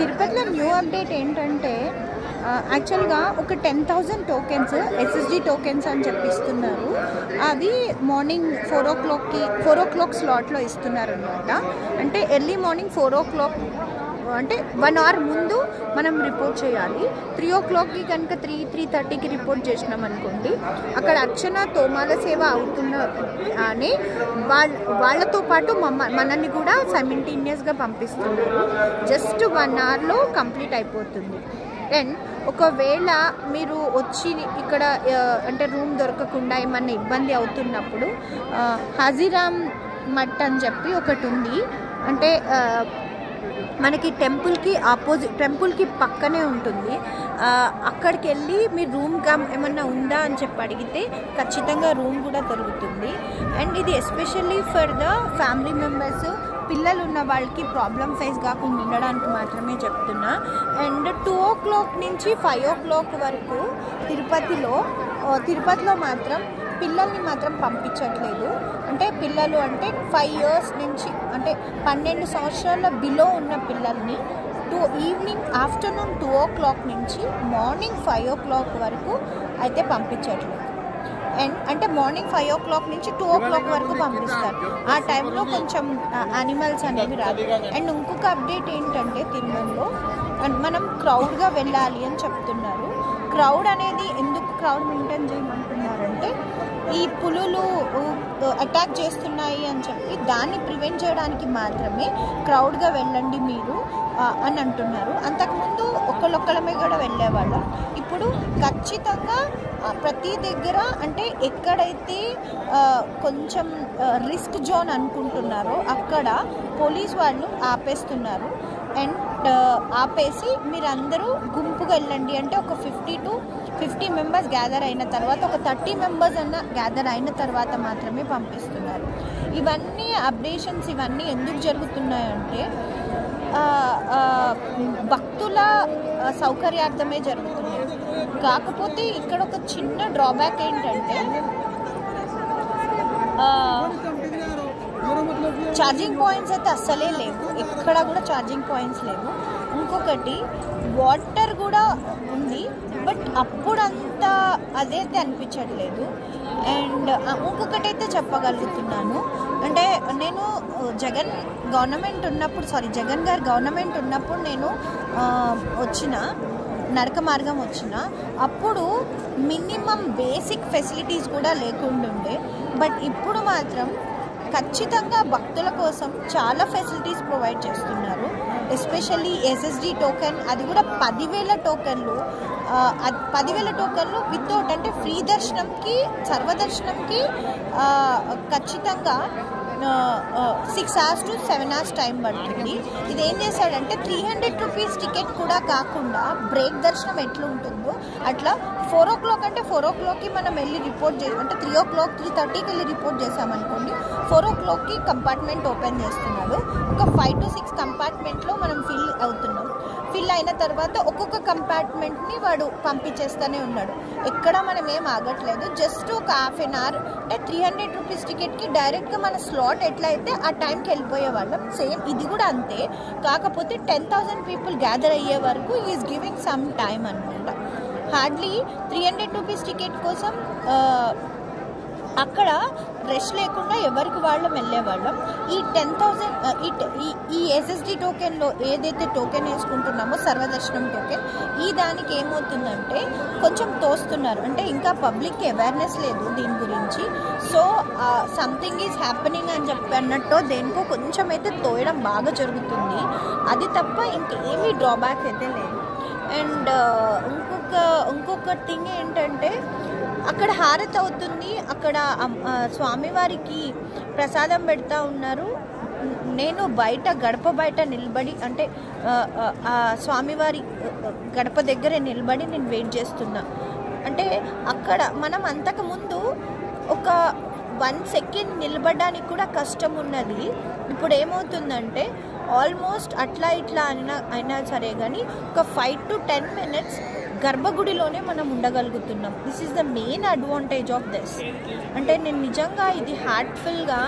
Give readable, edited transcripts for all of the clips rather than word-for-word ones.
తిరుపతిలో new update ఏంటంటే యాక్చువల్గా ఒక 10,000 టోకెన్స్ SSD టోకెన్స్ అని చెప్పిస్తున్నారు. అవి మార్నింగ్ 4 o'clock స్లాట్లో ఇస్తున్నారు అనమాట. అంటే ఎర్లీ మార్నింగ్ 4 o'clock అంటే 1 hour ముందు మనం రిపోర్ట్ చేయాలి. 3 o'clockకి కనుక 3:30కి రిపోర్ట్ చేసినాం అనుకోండి, అక్కడ అర్చన తోమాల సేవ అవుతున్న అని వాళ్ళతో పాటు మనల్ని కూడా సైమిల్టేనియస్గా పంపిస్తున్నారు. జస్ట్ 1 hourలో కంప్లీట్ అయిపోతుంది. అండ్ ఒకవేళ మీరు వచ్చి ఇక్కడ అంటే రూమ్ దొరకకుండా ఏమన్నా ఇబ్బంది అవుతున్నప్పుడు హాజీరామ్ మఠ్ అని చెప్పి ఒకటి ఉంది. అంటే మనకి టెంపుల్కి పక్కనే ఉంటుంది. అక్కడికి వెళ్ళి మీ రూమ్ ఏమన్నా ఉందా అని చెప్పి అడిగితే ఖచ్చితంగా రూమ్ కూడా దొరుకుతుంది. అండ్ ఇది especially for the family members, పిల్లలు ఉన్న వాళ్ళకి ప్రాబ్లం ఫేస్ కాకుండా ఉండడానికి మాత్రమే చెప్తున్నా. అండ్ 2 o'clock నుంచి 5 o'clock వరకు తిరుపతిలో మాత్రం పిల్లల్ని మాత్రం పంపించట్లేదు. అంటే పిల్లలు అంటే 5 years నుంచి అంటే 12 సంవత్సరాల బిలో ఉన్న పిల్లల్ని ఆఫ్టర్నూన్ 2 o'clock నుంచి మార్నింగ్ 5 o'clock వరకు అయితే పంపించట్లేదు. అండ్ అంటే మార్నింగ్ 5 o'clock నుంచి 2 o'clock వరకు పంపిస్తారు. ఆ టైంలో కొంచెం యానిమల్స్ అనేవి రాదు. అండ్ ఇంకొక అప్డేట్ ఏంటంటే తిరుమలలో మనం క్రౌడ్గా వెళ్ళాలి అని చెప్తున్నారు. క్రౌడ్ అనేది ఎందుకు క్రౌడ్ మెయింటైన్ చేయమంటున్నారంటే ఈ పులులు అటాక్ చేస్తున్నాయి అని చెప్పి దాన్ని ప్రివెంట్ చేయడానికి మాత్రమే క్రౌడ్గా వెళ్ళండి మీరు అని అంటున్నారు. అంతకుముందు ఒకళ్ళొక్కళ్ళమే కూడా వెళ్ళేవాళ్ళం. ఇప్పుడు ఖచ్చితంగా ప్రతి దగ్గర అంటే ఎక్కడైతే కొంచెం రిస్క్ జోన్ అనుకుంటున్నారో అక్కడ పోలీస్ వాళ్ళు ఆపేస్తున్నారు. అండ్ ఆపేసి మీరందరూ గుంపుగా వెళ్ళండి అంటే ఒక 50 members గ్యాదర్ అయిన తర్వాత, ఒక 30 members అన్న గ్యాదర్ అయిన తర్వాత మాత్రమే పంపిస్తున్నారు. ఇవన్నీ అప్డేషన్స్ ఇవన్నీ ఎందుకు జరుగుతున్నాయంటే భక్తుల సౌకర్యార్థమే జరుగుతున్నాయి. కాకపోతే ఇక్కడ ఒక చిన్న డ్రాబ్యాక్ ఏంటంటే ఛార్జింగ్ పాయింట్స్ అయితే అస్సలే లేవు, ఎక్కడ కూడా ఛార్జింగ్ పాయింట్స్ లేవు. ఇంకొకటి వాటర్ కూడా ఉంది, బట్ అప్పుడంతా అదైతే అనిపించట్లేదు. అండ్ ఇంకొకటి అయితే చెప్పగలుగుతున్నాను, అంటే నేను జగన్ గారు గవర్నమెంట్ ఉన్నప్పుడు నేను నడక మార్గం వచ్చిన అప్పుడు మినిమం బేసిక్ ఫెసిలిటీస్ కూడా లేకుండుండే. బట్ ఇప్పుడు మాత్రం ఖచ్చితంగా భక్తుల కోసం చాలా ఫెసిలిటీస్ ప్రొవైడ్ చేస్తున్నారు. ఎస్పెషల్లీ SSD టోకెన్, అది కూడా 10,000 టోకెన్లు. 10,000 టోకెన్లు వితౌట్ అంటే ఫ్రీ దర్శనంకి సర్వదర్శనంకి ఖచ్చితంగా 6 hours to 7 hours టైం పడుతుంది. ఇది ఏం చేశాడంటే 300 rupees టికెట్ కూడా కాకుండా బ్రేక్ దర్శనం ఎట్లుంటుందో అట్లా 4 o'clock అంటే 4 o'clockకి మనం వెళ్ళి రిపోర్ట్ అంటే 3 o'clock 3:30కి వెళ్ళి రిపోర్ట్ చేసామనుకోండి, 4 o'clockకి కంపార్ట్మెంట్ ఓపెన్ చేస్తున్నాడు. ఒక 5 to 6 కంపార్ట్మెంట్లో మనం ఫిల్ అవుతున్నాం. ఫిల్ అయిన తర్వాత ఒక్కొక్క కంపార్ట్మెంట్ని వాడు పంపించేస్తూనే ఉన్నాడు. ఎక్కడ మనం ఏం ఆగట్లేదు. జస్ట్ ఒక ½ an hour అంటే 300 rupees టికెట్కి డైరెక్ట్గా మన స్లాట్ ఎట్లా అయితే ఆ టైంకి వెళ్ళిపోయేవాళ్ళం, సేమ్ ఇది కూడా అంతే. కాకపోతే 10,000 people గ్యాదర్ అయ్యే వరకు ఈజ్ గివింగ్ సమ్ టైమ్ అనమాట. హార్డ్లీ 300 rupees టికెట్ కోసం అక్కడ రష్ లేకుండా ఎవరికి వాళ్ళం వెళ్ళేవాళ్ళం. ఈ 10,000 ఈ SSD టోకెన్లో ఏదైతే టోకెన్ వేసుకుంటున్నామో సర్వదర్శనం టోకెన్, ఈ దానికి ఏమవుతుందంటే కొంచెం తోస్తున్నారు. అంటే ఇంకా పబ్లిక్కి అవేర్నెస్ లేదు దీని గురించి. సో సంథింగ్ ఈజ్ హ్యాపెనింగ్ అని చెప్పి అన్నట్టు దేనికో కొంచెం అయితే తోయడం బాగా జరుగుతుంది. అది తప్ప ఇంకేమీ డ్రాబ్యాక్ అయితే లేదు. అండ్ ఇంకొక థింగ్ ఏంటంటే అక్కడ హారతి అవుతుంది, అక్కడ స్వామివారికి ప్రసాదం పెడతా ఉన్నారు. నేను గడప బయట నిలబడి అంటే స్వామివారి గడప దగ్గరే నిలబడి నేను వెయిట్ చేస్తున్నా. అంటే అక్కడ మనం అంతకుముందు ఒక 1 second నిలబడడానికి కూడా కష్టం ఉన్నది. ఇప్పుడు ఏమవుతుందంటే ఆల్మోస్ట్ అట్లా ఇట్లా అయినా సరే కానీ ఒక 5 to 10 minutes గర్భగుడిలోనే మనం ఉండగలుగుతున్నాం. This is the main advantage of this. అంటే నేను నిజంగా ఇది హార్ట్ఫుల్గా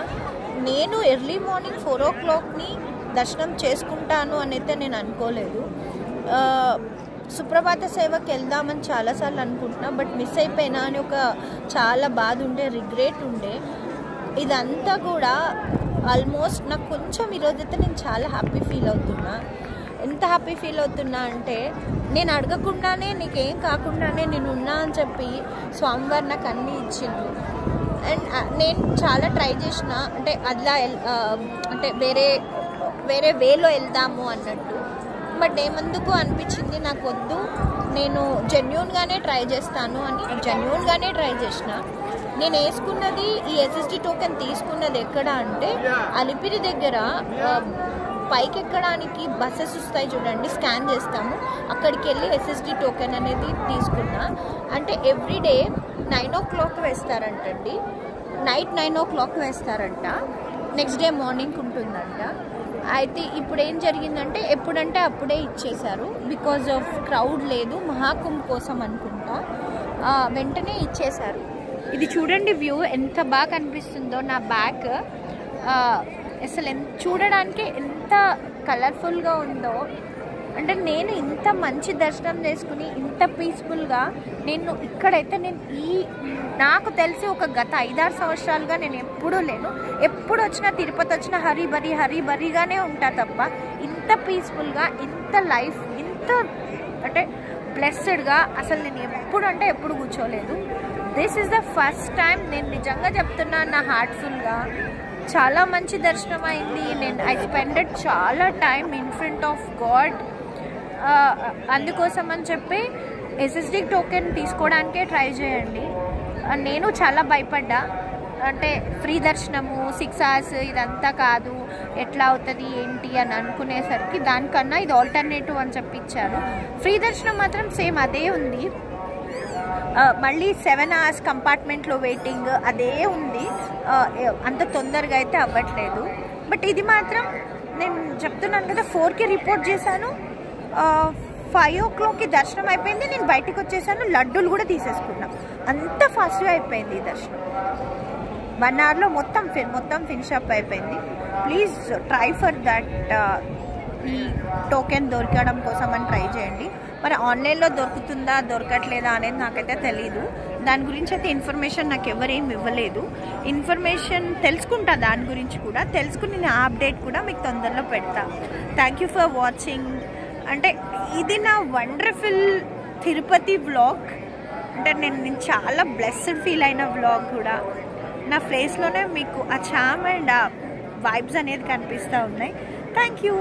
నేను ఎర్లీ మార్నింగ్ 4 o'clockని దర్శనం చేసుకుంటాను అని అయితే నేను అనుకోలేదు. సుప్రభాత సేవకి వెళ్దామని చాలాసార్లు అనుకుంటున్నా, బట్ మిస్ అయిపోయినా అని ఒక చాలా బాధ ఉండే, రిగ్రెట్ ఉండే. ఇదంతా కూడా ఆల్మోస్ట్ నాకు కొంచెం ఈరోజైతే నేను చాలా హ్యాపీ ఫీల్ అవుతున్నా. ఎంత హ్యాపీ ఫీల్ అవుతున్నా అంటే నేను అడగకుండానే నీకేం కాకుండానే నేను ఉన్నా అని చెప్పి స్వామివారు నాకు అన్నీ ఇచ్చిండు. అండ్ నేను చాలా ట్రై చేసిన, అంటే అట్లా అంటే వేరే వేలో వెళ్దాము అన్నట్టు. బట్ ఏమందుకు అనిపించింది నాకు వద్దు, నేను జెన్యూన్గానే ట్రై చేస్తాను అని జెన్యూన్గానే ట్రై చేసిన. నేను వేసుకున్నది ఈ SSD టోకెన్ తీసుకున్నది ఎక్కడ అంటే అలిపిరి దగ్గర పైకి ఎక్కడానికి బస్సెస్ వస్తాయి చూడండి, స్కాన్ చేస్తాము, అక్కడికి వెళ్ళి SSD టోకెన్ అనేది తీసుకున్నా. అంటే ఎవ్రీడే 9 o'clock వేస్తారంటండి, నైట్ 9 o'clock వేస్తారంట, నెక్స్ట్ డే మార్నింగ్ ఉంటుందంట. అయితే ఇప్పుడు ఏం జరిగిందంటే ఎప్పుడంటే అప్పుడే ఇచ్చేశారు, బికాజ్ ఆఫ్ క్రౌడ్ లేదు, మహాకుంభ్ కోసం అనుకుంటా, వెంటనే ఇచ్చేశారు. ఇది చూడండి వ్యూ ఎంత బాగా కనిపిస్తుందో నా బ్యాక్, అసలు చూడడానికి ఎంత కలర్ఫుల్గా ఉందో. అంటే నేను ఇంత మంచి దర్శనం చేసుకుని ఇంత పీస్ఫుల్గా నేను ఇక్కడైతే నాకు తెలిసి ఒక గత 5-6 సంవత్సరాలుగా నేను ఎప్పుడూ లేను. ఎప్పుడు వచ్చినా తిరుపతి వచ్చినా హరీబరీగానే ఉంటా తప్ప ఇంత పీస్ఫుల్గా, ఇంత లైఫ్, ఇంత అంటే బ్లెస్సెడ్గా అసలు నేను ఎప్పుడు కూర్చోలేదు. This is the first time. నేను నిజంగా చెప్తున్నాను, నా హార్ట్ఫుల్గా చాలా మంచి దర్శనం అయింది. ఐ స్పెండెడ్ చాలా time in front of God. అందుకోసం అని చెప్పి SSD టోకెన్ తీసుకోవడానికే ట్రై చేయండి. నేను చాలా భయపడ్డా, అంటే ఫ్రీ దర్శనము 6 hours ఇదంతా కాదు, ఎట్లా అవుతుంది ఏంటి అని అనుకునేసరికి దానికన్నా ఇది ఆల్టర్నేటివ్ అని చెప్పి ఇచ్చారు. ఫ్రీ దర్శనం మాత్రం సేమ్ అదే ఉంది, మళ్ళీ 7 hours కంపార్ట్మెంట్లో వెయిటింగ్ అదే ఉంది, అంత తొందరగా అయితే అవ్వట్లేదు. బట్ ఇది మాత్రం నేను చెప్తున్నాను కదా, 4కి రిపోర్ట్ చేశాను, 5 o'clockకి దర్శనం అయిపోయింది, నేను బయటకు వచ్చేసాను, లడ్డూలు కూడా తీసేసుకున్నా, అంత ఫాస్ట్గా అయిపోయింది ఈ దర్శనం. 1 hourలో మొత్తం ఫినిష్ అప్ అయిపోయింది. Please try for that. ఈ టోకెన్ దొరకడం కోసం అని ట్రై చేయండి. మరి ఆన్లైన్లో దొరుకుతుందా దొరకట్లేదా అనేది నాకైతే తెలీదు, దాని గురించి అయితే ఇన్ఫర్మేషన్ నాకు ఎవరేం ఇవ్వలేదు. ఇన్ఫర్మేషన్ తెలుసుకుంటా, దాని గురించి కూడా తెలుసుకుని నేను అప్డేట్ కూడా మీకు తొందరలో పెడతా. Thank you for watching. అంటే ఇది నా వండర్ఫుల్ తిరుపతి వ్లాగ్. అంటే నేను చాలా బ్లెస్డ్ ఫీల్ అయిన వ్లాగ్ కూడా. నా ఫేస్లోనే మీకు ఆ చామ్ అండ్ ఆ వైబ్స్ అనేది కనిపిస్తూ ఉన్నాయి. Thank you.